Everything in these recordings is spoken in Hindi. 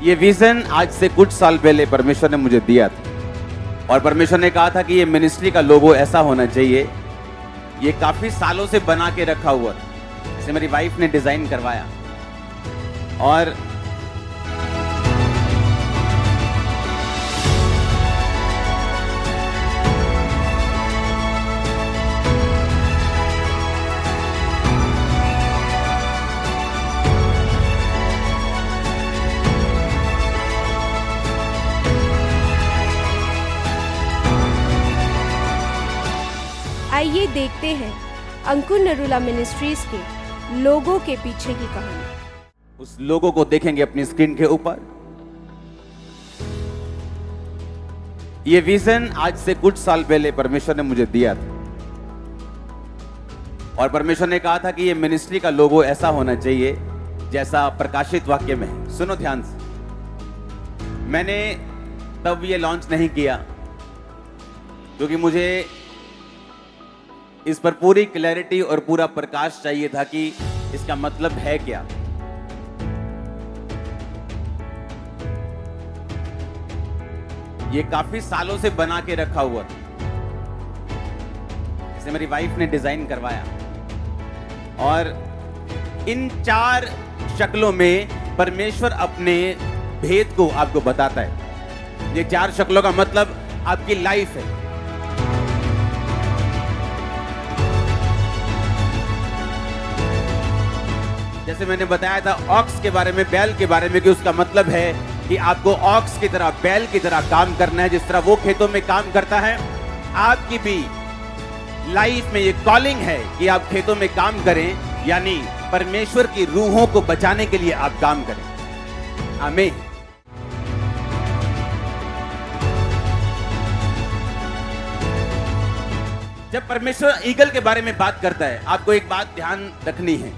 ये विजन आज से कुछ साल पहले परमेश्वर ने मुझे दिया था और परमेश्वर ने कहा था कि ये मिनिस्ट्री का लोगो ऐसा होना चाहिए। ये काफी सालों से बना के रखा हुआ था, इसे मेरी वाइफ ने डिजाइन करवाया और आइए देखते हैं अंकुर नरूला मिनिस्ट्रीज के लोगों के पीछे की कहानी। उस लोगो को देखेंगे अपनी स्क्रीन के ऊपर। ये विजन आज से कुछ साल पहले परमेश्वर ने मुझे दिया था और परमेश्वर ने कहा था कि ये मिनिस्ट्री का लोगो ऐसा होना चाहिए जैसा प्रकाशित वाक्य में है। सुनो ध्यान से। मैंने तब ये लॉन्च नहीं किया क्योंकि मुझे इस पर पूरी क्लैरिटी और पूरा प्रकाश चाहिए था कि इसका मतलब है क्या। ये काफी सालों से बना के रखा हुआ था, इसे मेरी वाइफ ने डिजाइन करवाया और इन 4 शक्लों में परमेश्वर अपने भेद को आपको बताता है। ये 4 शक्लों का मतलब आपकी लाइफ है। जैसे मैंने बताया था ऑक्स के बारे में, बैल के बारे में, कि उसका मतलब है कि आपको ऑक्स की तरह, बैल की तरह काम करना है। जिस तरह वो खेतों में काम करता है, आपकी भी लाइफ में ये कॉलिंग है कि आप खेतों में काम करें, यानी परमेश्वर की रूहों को बचाने के लिए आप काम करें। आमीन। जब परमेश्वर ईगल के बारे में बात करता है, आपको एक बात ध्यान रखनी है।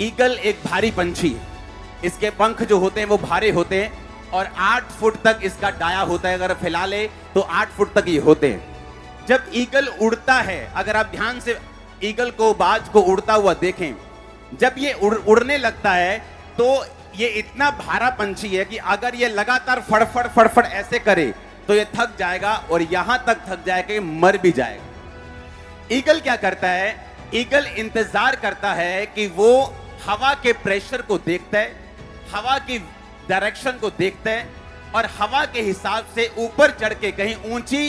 ईगल एक भारी पंछी है। इसके पंख जो होते हैं वो भारे होते हैं और 8 फुट तक इसका डाया होता है। अगर फैला ले तो 8 फुट तक ये होते हैं। जब ईगल उड़ता है, अगर आप ध्यान से ईगल को, बाज को उड़ता हुआ देखें, जब ये उड़ने लगता है तो ये इतना भारा पंछी है कि अगर ये लगातार फड़फड़ फड़फड़ ऐसे करे तो ये थक जाएगा और यहां तक थक जाएगा कि मर भी जाएगा। ईगल क्या करता है? ईगल इंतजार करता है कि वो हवा के प्रेशर को देखता है, हवा की डायरेक्शन को देखता है और हवा के हिसाब से ऊपर चढ़ के, कहीं ऊंची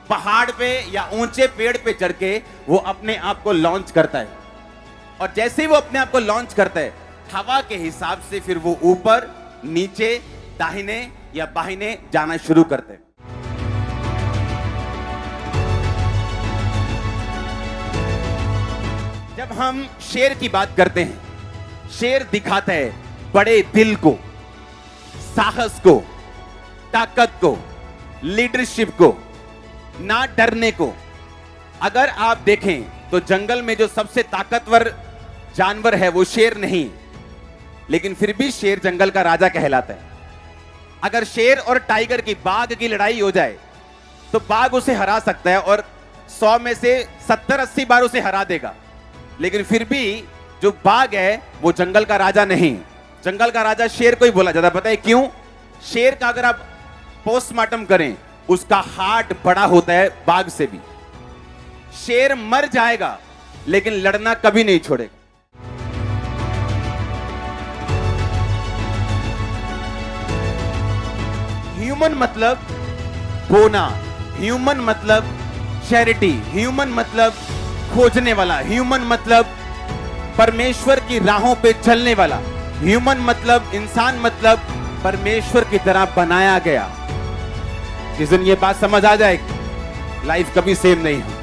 पहाड़ पे या ऊंचे पेड़ पे चढ़ के वो अपने आप को लॉन्च करता है। और जैसे ही वो अपने आप को लॉन्च करता है, हवा के हिसाब से फिर वो ऊपर, नीचे, दाहिने या बाहिने जाना शुरू करते हैं। जब हम शेर की बात करते हैं, शेर दिखाता है बड़े दिल को, साहस को, ताकत को, लीडरशिप को, ना डरने को। अगर आप देखें तो जंगल में जो सबसे ताकतवर जानवर है वो शेर नहीं, लेकिन फिर भी शेर जंगल का राजा कहलाता है। अगर शेर और टाइगर की, बाघ की लड़ाई हो जाए तो बाघ उसे हरा सकता है और 100 में से 70-80 बार उसे हरा देगा, लेकिन फिर भी जो बाघ है वो जंगल का राजा नहीं। जंगल का राजा शेर को ही बोला जाता है। पता है क्यों? शेर का अगर आप पोस्टमार्टम करें, उसका हार्ट बड़ा होता है बाघ से भी। शेर मर जाएगा लेकिन लड़ना कभी नहीं छोड़ेगा। ह्यूमन मतलब बोना, ह्यूमन मतलब चैरिटी, ह्यूमन मतलब खोजने वाला, ह्यूमन मतलब परमेश्वर की राहों पे चलने वाला, ह्यूमन मतलब, इंसान मतलब परमेश्वर की तरह बनाया गया। जिस दिन ये बात समझ आ जाएगी, लाइफ कभी सेम नहीं हो।